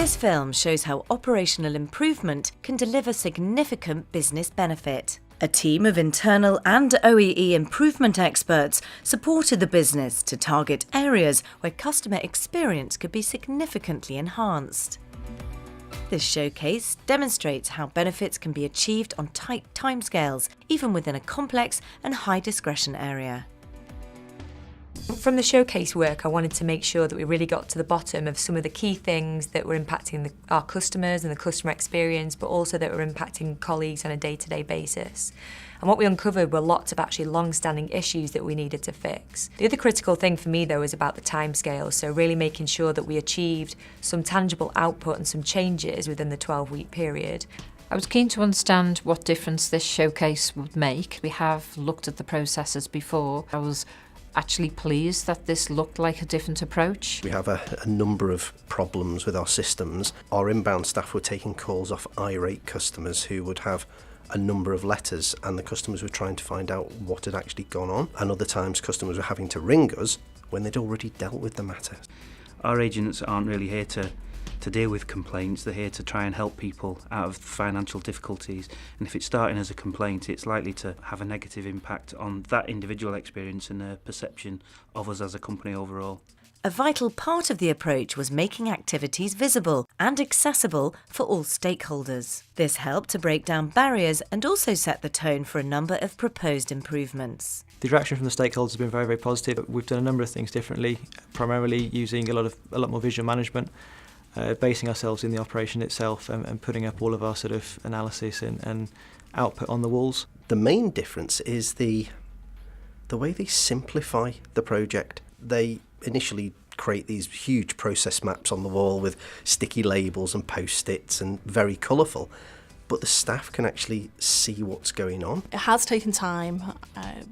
This film shows how operational improvement can deliver significant business benefit. A team of internal and OEE improvement experts supported the business to target areas where customer experience could be significantly enhanced. This showcase demonstrates how benefits can be achieved on tight timescales, even within a complex and high-discretion area. From the showcase work, I wanted to make sure that we really got to the bottom of some of the key things that were impacting our customers and the customer experience, but also that were impacting colleagues on a day-to-day basis. And what we uncovered were lots of actually long-standing issues that we needed to fix. The other critical thing for me, though, is about the timescale, so really making sure that we achieved some tangible output and some changes within the 12-week period. I was keen to understand what difference this showcase would make. We have looked at the processes before. I was actually pleased that this looked like a different approach. We have a number of problems with our systems. Our inbound staff were taking calls off irate customers who would have a number of letters, and the customers were trying to find out what had actually gone on. And other times customers were having to ring us when they'd already dealt with the matter. Our agents aren't really here to deal with complaints. They're here to try and help people out of financial difficulties, and if it's starting as a complaint, it's likely to have a negative impact on that individual experience and their perception of us as a company overall. A vital part of the approach was making activities visible and accessible for all stakeholders. This helped to break down barriers and also set the tone for a number of proposed improvements. The reaction from the stakeholders has been very, very positive. We've done a number of things differently, primarily using a lot more visual management, basing ourselves in the operation itself and putting up all of our sort of analysis and output on the walls. The main difference is the way they simplify the project. They initially create these huge process maps on the wall with sticky labels and post-its and very colourful, but the staff can actually see what's going on. It has taken time,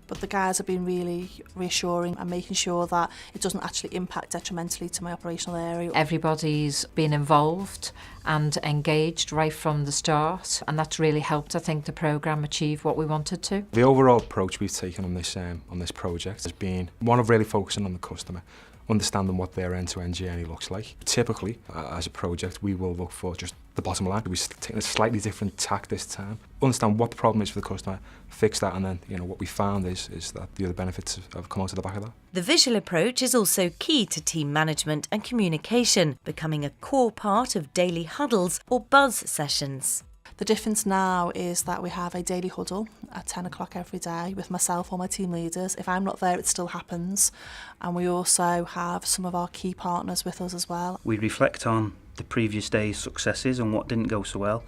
but the guys have been really reassuring and making sure that it doesn't actually impact detrimentally to my operational area. Everybody's been involved and engaged right from the start, and that's really helped, I think, the programme achieve what we wanted to. The overall approach we've taken on this project has been one of really focusing on the customer, understanding what their end-to-end journey looks like. Typically, as a project, we will look for just the bottom line. We're taking a slightly different tack this time. Understand what the problem is for the customer, fix that, and then what we found is that the other benefits have come out of the back of that. The visual approach is also key to team management and communication, becoming a core part of daily huddles or buzz sessions. The difference now is that we have a daily huddle at 10 o'clock every day with myself or my team leaders. If I'm not there, it still happens. And we also have some of our key partners with us as well. We reflect on the previous day's successes and what didn't go so well,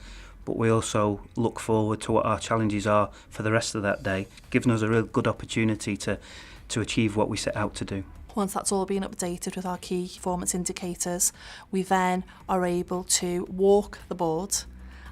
but we also look forward to what our challenges are for the rest of that day, giving us a real good opportunity to achieve what we set out to do. Once that's all been updated with our key performance indicators, we then are able to walk the board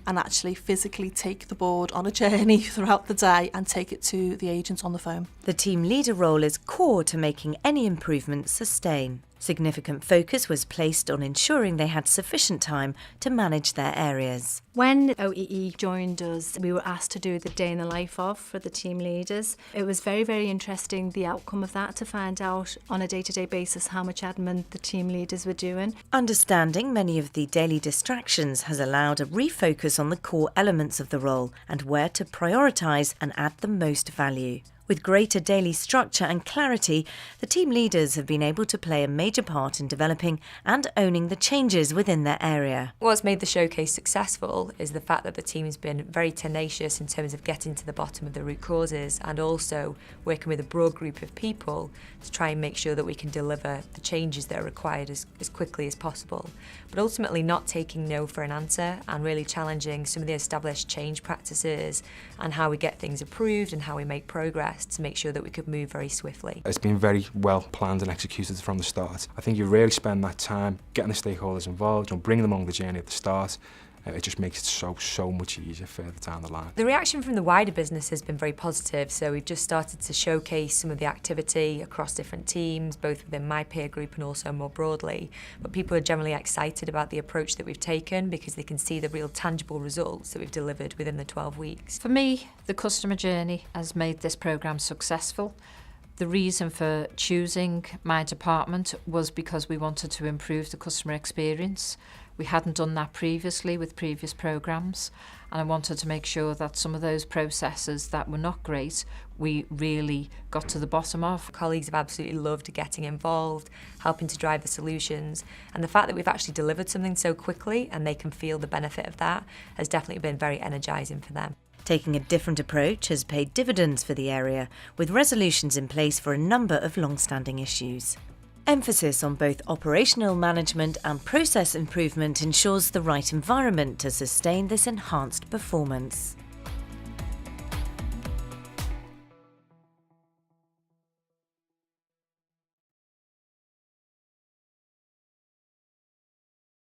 and actually physically take the board on a journey throughout the day and take it to the agents on the phone. The team leader role is core to making any improvements sustain. Significant focus was placed on ensuring they had sufficient time to manage their areas. When OEE joined us, we were asked to do the day in the life of for the team leaders. It was very, very interesting, the outcome of that, to find out on a day-to-day basis how much admin the team leaders were doing. Understanding many of the daily distractions has allowed a refocus on the core elements of the role and where to prioritise and add the most value. With greater daily structure and clarity, the team leaders have been able to play a major part in developing and owning the changes within their area. What's made the showcase successful is the fact that the team has been very tenacious in terms of getting to the bottom of the root causes and also working with a broad group of people to try and make sure that we can deliver the changes that are required as quickly as possible. But ultimately not taking no for an answer and really challenging some of the established change practices and how we get things approved and how we make progress to make sure that we could move very swiftly. It's been very well planned and executed from the start. I think you really spend that time getting the stakeholders involved, bringing them along the journey at the start. It just makes it so much easier further down the line. The reaction from the wider business has been very positive, so we've just started to showcase some of the activity across different teams, both within my peer group and also more broadly. But people are generally excited about the approach that we've taken because they can see the real tangible results that we've delivered within the 12 weeks. For me, the customer journey has made this programme successful. The reason for choosing my department was because we wanted to improve the customer experience. We hadn't done that previously with previous programmes, and I wanted to make sure that some of those processes that were not great, we really got to the bottom of. Colleagues have absolutely loved getting involved, helping to drive the solutions, and the fact that we've actually delivered something so quickly and they can feel the benefit of that has definitely been very energising for them. Taking a different approach has paid dividends for the area, with resolutions in place for a number of long-standing issues. Emphasis on both operational management and process improvement ensures the right environment to sustain this enhanced performance.